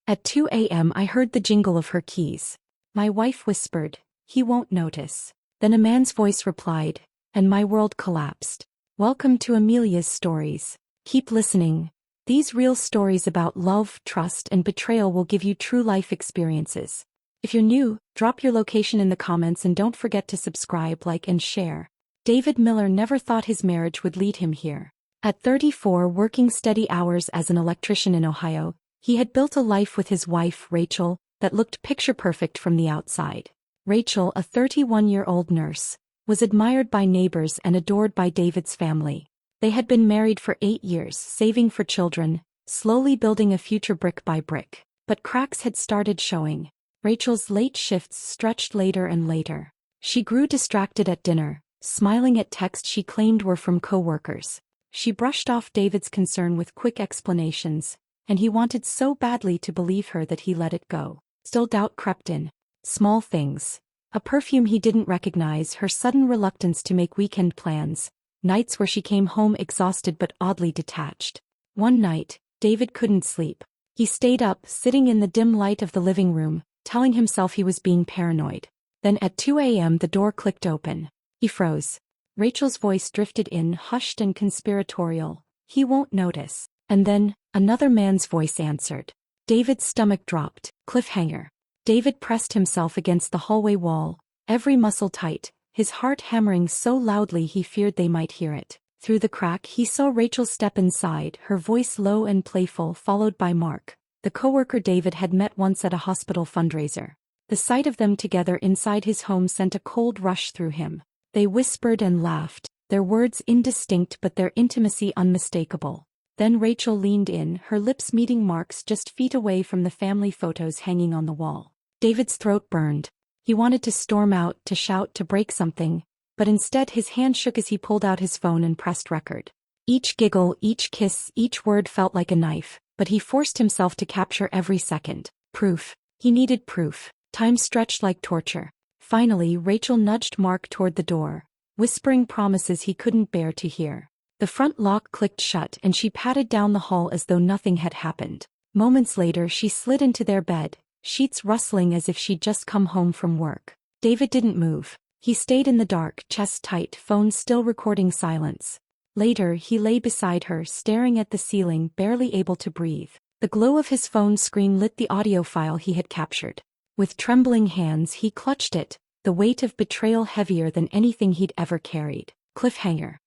At 2 a.m. I heard the jingle of her keys. My wife whispered, "He won't notice." Then a man's voice replied, and my world collapsed. Welcome to Amelia's Stories. Keep listening. These real stories about love, trust, and betrayal will give you true life experiences. If you're new, drop your location in the comments and don't forget to subscribe, like, and share. David Miller never thought his marriage would lead him here. At 34, working steady hours as an electrician in Ohio, he had built a life with his wife, Rachel, that looked picture-perfect from the outside. Rachel, a 31-year-old nurse, was admired by neighbors and adored by David's family. They had been married for 8 years, saving for children, slowly building a future brick by brick. But cracks had started showing. Rachel's late shifts stretched later and later. She grew distracted at dinner, smiling at texts she claimed were from co-workers. She brushed off David's concern with quick explanations, and he wanted so badly to believe her that he let it go. Still, doubt crept in. Small things. A perfume he didn't recognize, her sudden reluctance to make weekend plans, nights where she came home exhausted but oddly detached. One night, David couldn't sleep. He stayed up, sitting in the dim light of the living room, telling himself he was being paranoid. Then at 2 a.m. the door clicked open. He froze. Rachel's voice drifted in, hushed and conspiratorial. "He won't notice." And then, another man's voice answered. David's stomach dropped. Cliffhanger. David pressed himself against the hallway wall, every muscle tight, his heart hammering so loudly he feared they might hear it. Through the crack he saw Rachel step inside, her voice low and playful, followed by Mark, the coworker David had met once at a hospital fundraiser. The sight of them together inside his home sent a cold rush through him. They whispered and laughed, their words indistinct but their intimacy unmistakable. Then Rachel leaned in, her lips meeting Mark's just feet away from the family photos hanging on the wall. David's throat burned. He wanted to storm out, to shout, to break something, but instead his hand shook as he pulled out his phone and pressed record. Each giggle, each kiss, each word felt like a knife, but he forced himself to capture every second. Proof. He needed proof. Time stretched like torture. Finally, Rachel nudged Mark toward the door, whispering promises he couldn't bear to hear. The front lock clicked shut and she padded down the hall as though nothing had happened. Moments later she slid into their bed, sheets rustling as if she'd just come home from work. David didn't move. He stayed in the dark, chest tight, phone still recording silence. Later he lay beside her, staring at the ceiling, barely able to breathe. The glow of his phone screen lit the audio file he had captured. With trembling hands he clutched it, the weight of betrayal heavier than anything he'd ever carried. Cliffhanger.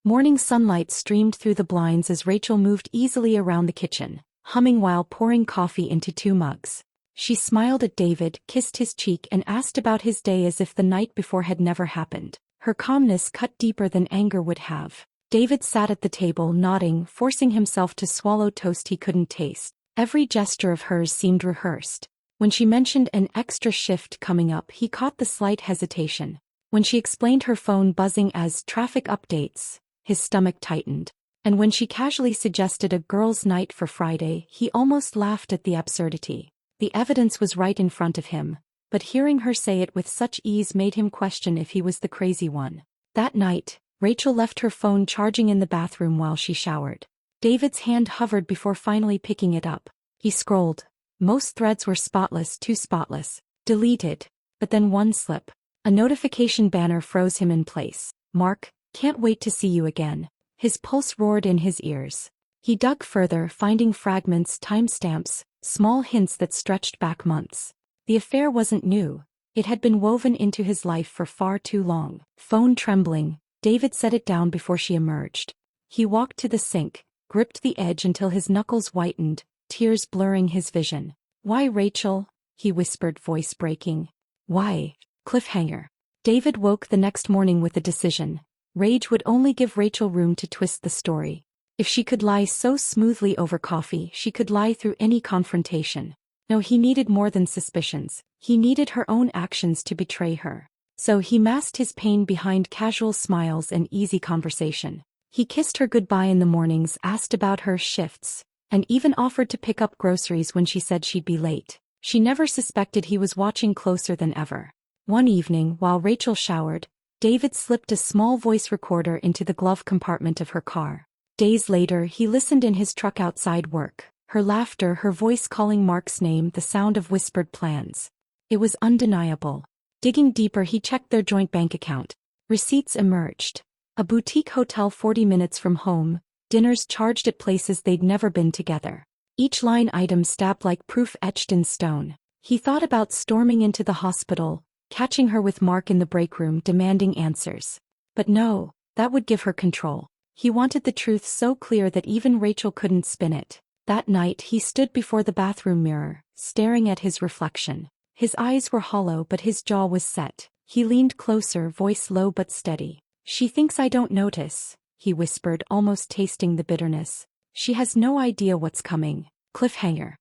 Morning sunlight streamed through the blinds as Rachel moved easily around the kitchen, humming while pouring coffee into 2 mugs. She smiled at David, kissed his cheek and asked about his day as if the night before had never happened. Her calmness cut deeper than anger would have. David sat at the table, nodding, forcing himself to swallow toast he couldn't taste. Every gesture of hers seemed rehearsed. When she mentioned an extra shift coming up, he caught the slight hesitation. When she explained her phone buzzing as traffic updates, his stomach tightened. And when she casually suggested a girls' night for Friday, he almost laughed at the absurdity. The evidence was right in front of him, but hearing her say it with such ease made him question if he was the crazy one. That night, Rachel left her phone charging in the bathroom while she showered. David's hand hovered before finally picking it up. He scrolled. Most threads were spotless, too spotless. Deleted. But then one slip. A notification banner froze him in place. "Mark, can't wait to see you again." His pulse roared in his ears. He dug further, finding fragments, timestamps, small hints that stretched back months. The affair wasn't new. It had been woven into his life for far too long. Phone trembling, David set it down before she emerged. He walked to the sink, gripped the edge until his knuckles whitened, tears blurring his vision. "Why, Rachel?" he whispered, voice breaking. "Why?" Cliffhanger. David woke the next morning with a decision. Rage would only give Rachel room to twist the story. If she could lie so smoothly over coffee, she could lie through any confrontation. No, he needed more than suspicions. He needed her own actions to betray her. So he masked his pain behind casual smiles and easy conversation. He kissed her goodbye in the mornings, asked about her shifts, and even offered to pick up groceries when she said she'd be late. She never suspected he was watching closer than ever. One evening, while Rachel showered, David slipped a small voice recorder into the glove compartment of her car. Days later, he listened in his truck outside work, Her laughter, her voice calling Mark's name, the sound of whispered plans. It was undeniable. Digging deeper, he checked their joint bank account. Receipts emerged. A boutique hotel 40 minutes from home, dinners charged at places they'd never been together. Each line item stabbed like proof etched in stone. He thought about storming into the hospital, catching her with Mark in the break room demanding answers. But no, that would give her control. He wanted the truth so clear that even Rachel couldn't spin it. That night he stood before the bathroom mirror, staring at his reflection. His eyes were hollow but his jaw was set. He leaned closer, voice low but steady. "She thinks I don't notice," he whispered, almost tasting the bitterness. "She has no idea what's coming." Cliffhanger.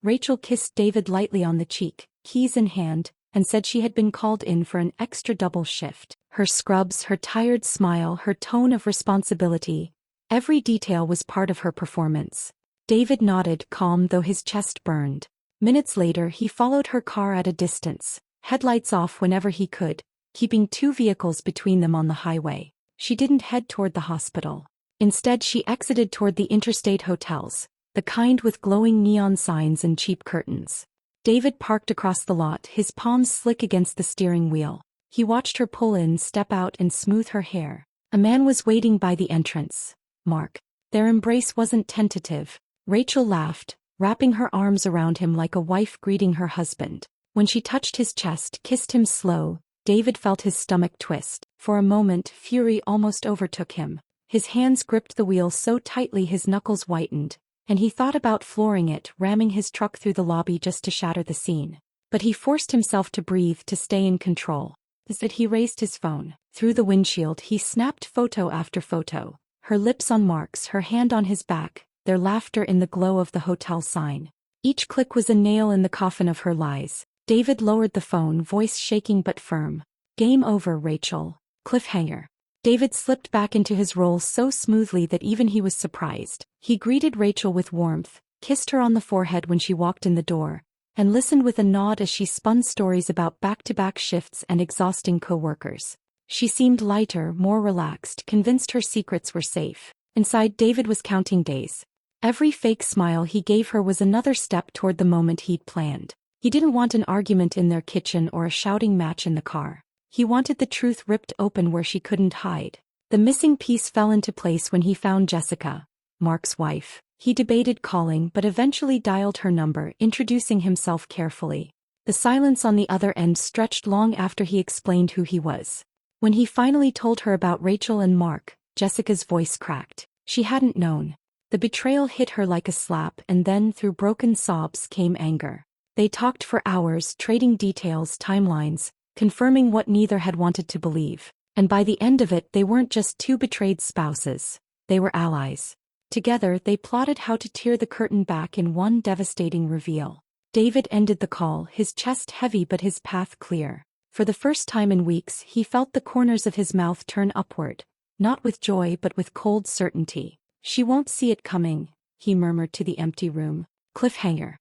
Rachel kissed David lightly on the cheek, keys in hand, and said she had been called in for an extra double shift. Her scrubs, her tired smile, her tone of responsibility. Every detail was part of her performance. David nodded, calm though his chest burned. Minutes later he followed her car at a distance, headlights off whenever he could, keeping two vehicles between them on the highway. She didn't head toward the hospital. Instead she exited toward the interstate hotels, the kind with glowing neon signs and cheap curtains. David parked across the lot, his palms slick against the steering wheel. He watched her pull in, step out and smooth her hair. A man was waiting by the entrance. Mark. Their embrace wasn't tentative. Rachel laughed, wrapping her arms around him like a wife greeting her husband. When she touched his chest, kissed him slow, David felt his stomach twist. For a moment, fury almost overtook him. His hands gripped the wheel so tightly his knuckles whitened, and he thought about flooring it, ramming his truck through the lobby just to shatter the scene. But he forced himself to breathe, to stay in control. As he raised his phone. Through the windshield he snapped photo after photo. Her lips on Mark's, her hand on his back, their laughter in the glow of the hotel sign. Each click was a nail in the coffin of her lies. David lowered the phone, voice shaking but firm. "Game over, Rachel." Cliffhanger. David slipped back into his role so smoothly that even he was surprised. He greeted Rachel with warmth, kissed her on the forehead when she walked in the door, and listened with a nod as she spun stories about back-to-back shifts and exhausting co-workers. She seemed lighter, more relaxed, convinced her secrets were safe. Inside, David was counting days. Every fake smile he gave her was another step toward the moment he'd planned. He didn't want an argument in their kitchen or a shouting match in the car. He wanted the truth ripped open where she couldn't hide. The missing piece fell into place when he found Jessica, Mark's wife. He debated calling but eventually dialed her number, introducing himself carefully. The silence on the other end stretched long after he explained who he was. When he finally told her about Rachel and Mark, Jessica's voice cracked. She hadn't known. The betrayal hit her like a slap, and then through broken sobs came anger. They talked for hours, trading details, timelines, confirming what neither had wanted to believe. And by the end of it, they weren't just two betrayed spouses. They were allies. Together, they plotted how to tear the curtain back in one devastating reveal. David ended the call, his chest heavy but his path clear. For the first time in weeks, he felt the corners of his mouth turn upward, not with joy but with cold certainty. "She won't see it coming," he murmured to the empty room. Cliffhanger.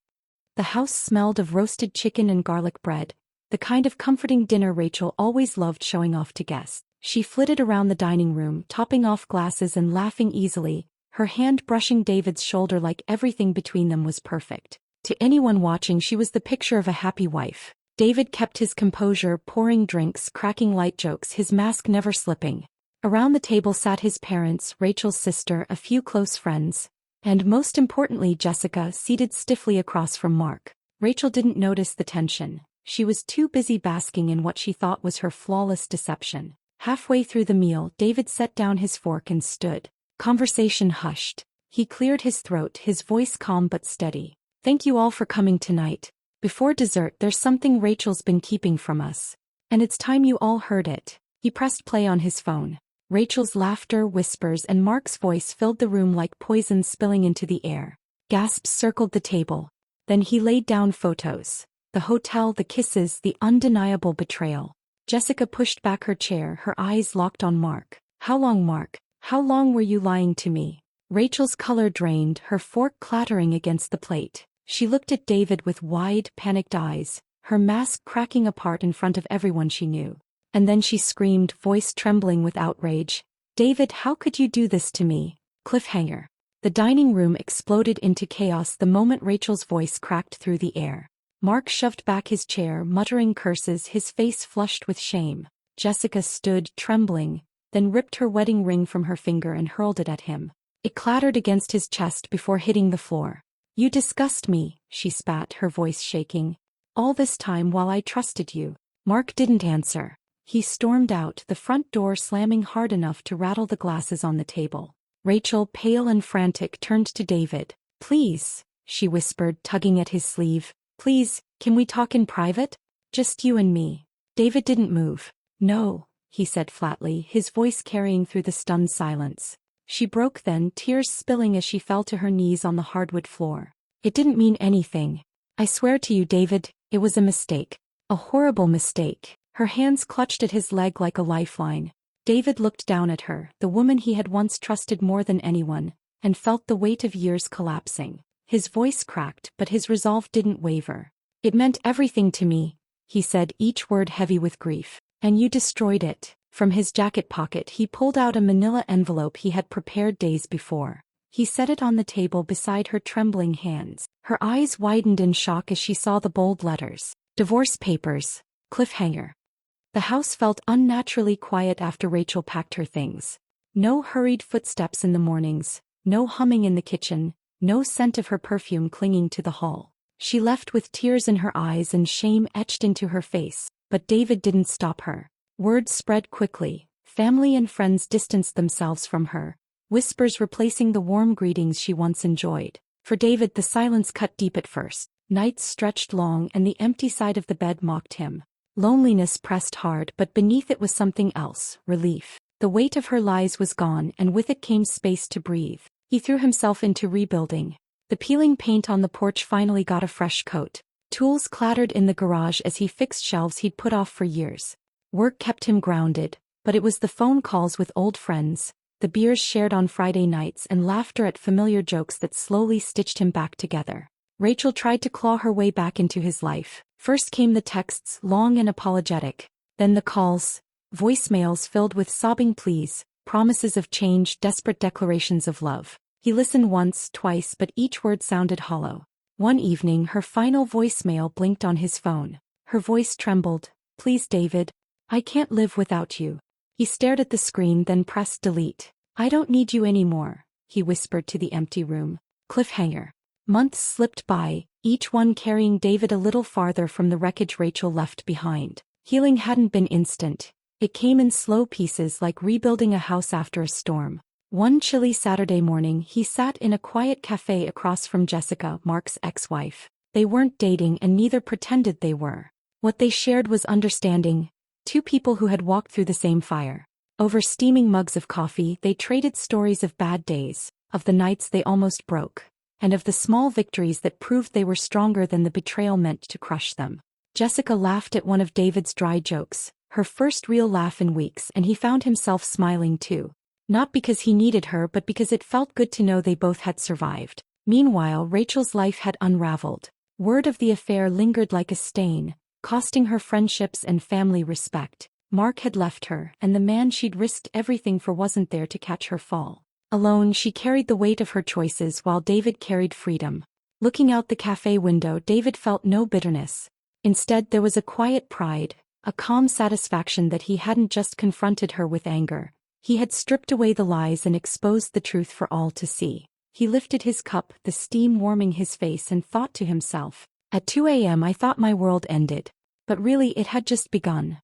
The house smelled of roasted chicken and garlic bread, the kind of comforting dinner Rachel always loved showing off to guests. She flitted around the dining room, topping off glasses and laughing easily, her hand brushing David's shoulder like everything between them was perfect. To anyone watching, she was the picture of a happy wife. David kept his composure, pouring drinks, cracking light jokes, his mask never slipping. Around the table sat his parents, Rachel's sister, a few close friends, and most importantly Jessica, seated stiffly across from Mark. Rachel didn't notice the tension. She was too busy basking in what she thought was her flawless deception. Halfway through the meal, David set down his fork and stood. Conversation hushed. He cleared his throat, his voice calm but steady. "Thank you all for coming tonight. Before dessert, there's something Rachel's been keeping from us. And it's time you all heard it." He pressed play on his phone. Rachel's laughter, whispers, and Mark's voice filled the room like poison spilling into the air. Gasps circled the table. Then he laid down photos. The hotel, the kisses, the undeniable betrayal. Jessica pushed back her chair, her eyes locked on Mark. "How long, Mark? How long were you lying to me?" Rachel's color drained, her fork clattering against the plate. She looked at David with wide, panicked eyes, her mask cracking apart in front of everyone she knew. And then she screamed, voice trembling with outrage. "David, how could you do this to me?" Cliffhanger. The dining room exploded into chaos the moment Rachel's voice cracked through the air. Mark shoved back his chair, muttering curses, his face flushed with shame. Jessica stood, trembling, then ripped her wedding ring from her finger and hurled it at him. It clattered against his chest before hitting the floor. "You disgust me," she spat, her voice shaking. "All this time while I trusted you." Mark didn't answer. He stormed out, the front door slamming hard enough to rattle the glasses on the table. Rachel, pale and frantic, turned to David. "Please," she whispered, tugging at his sleeve. "Please, can we talk in private? Just you and me." David didn't move. "No," he said flatly, his voice carrying through the stunned silence. She broke then, tears spilling as she fell to her knees on the hardwood floor. "It didn't mean anything. I swear to you, David, it was a mistake. A horrible mistake." Her hands clutched at his leg like a lifeline. David looked down at her, the woman he had once trusted more than anyone, and felt the weight of years collapsing. His voice cracked, but his resolve didn't waver. "It meant everything to me," he said, each word heavy with grief. "And you destroyed it." From his jacket pocket he pulled out a manila envelope he had prepared days before. He set it on the table beside her trembling hands. Her eyes widened in shock as she saw the bold letters. "Divorce papers. Cliffhanger." The house felt unnaturally quiet after Rachel packed her things. No hurried footsteps in the mornings, no humming in the kitchen, no scent of her perfume clinging to the hall. She left with tears in her eyes and shame etched into her face, but David didn't stop her. Word spread quickly. Family and friends distanced themselves from her, whispers replacing the warm greetings she once enjoyed. For David, the silence cut deep at first. Nights stretched long and the empty side of the bed mocked him. Loneliness pressed hard, but beneath it was something else, relief. The weight of her lies was gone, and with it came space to breathe. He threw himself into rebuilding. The peeling paint on the porch finally got a fresh coat. Tools clattered in the garage as he fixed shelves he'd put off for years. Work kept him grounded, but it was the phone calls with old friends, the beers shared on Friday nights, and laughter at familiar jokes that slowly stitched him back together. Rachel tried to claw her way back into his life. First came the texts, long and apologetic. Then the calls, voicemails filled with sobbing pleas, promises of change, desperate declarations of love. He listened once, twice, but each word sounded hollow. One evening her final voicemail blinked on his phone. Her voice trembled. "Please, David. I can't live without you." He stared at the screen, then pressed delete. "I don't need you anymore," he whispered to the empty room. Cliffhanger. Months slipped by, each one carrying David a little farther from the wreckage Rachel left behind. Healing hadn't been instant. It came in slow pieces, like rebuilding a house after a storm. One chilly Saturday morning he sat in a quiet cafe across from Jessica, Mark's ex-wife. They weren't dating and neither pretended they were. What they shared was understanding. Two people who had walked through the same fire. Over steaming mugs of coffee they traded stories of bad days, of the nights they almost broke, and of the small victories that proved they were stronger than the betrayal meant to crush them. Jessica laughed at one of David's dry jokes, her first real laugh in weeks, and he found himself smiling too. Not because he needed her, but because it felt good to know they both had survived. Meanwhile, Rachel's life had unraveled. Word of the affair lingered like a stain, costing her friendships and family respect. Mark had left her, and the man she'd risked everything for wasn't there to catch her fall. Alone, she carried the weight of her choices while David carried freedom. Looking out the cafe window, David felt no bitterness. Instead, there was a quiet pride, a calm satisfaction that he hadn't just confronted her with anger. He had stripped away the lies and exposed the truth for all to see. He lifted his cup, the steam warming his face, and thought to himself, "At 2 a.m. I thought my world ended. But really it had just begun."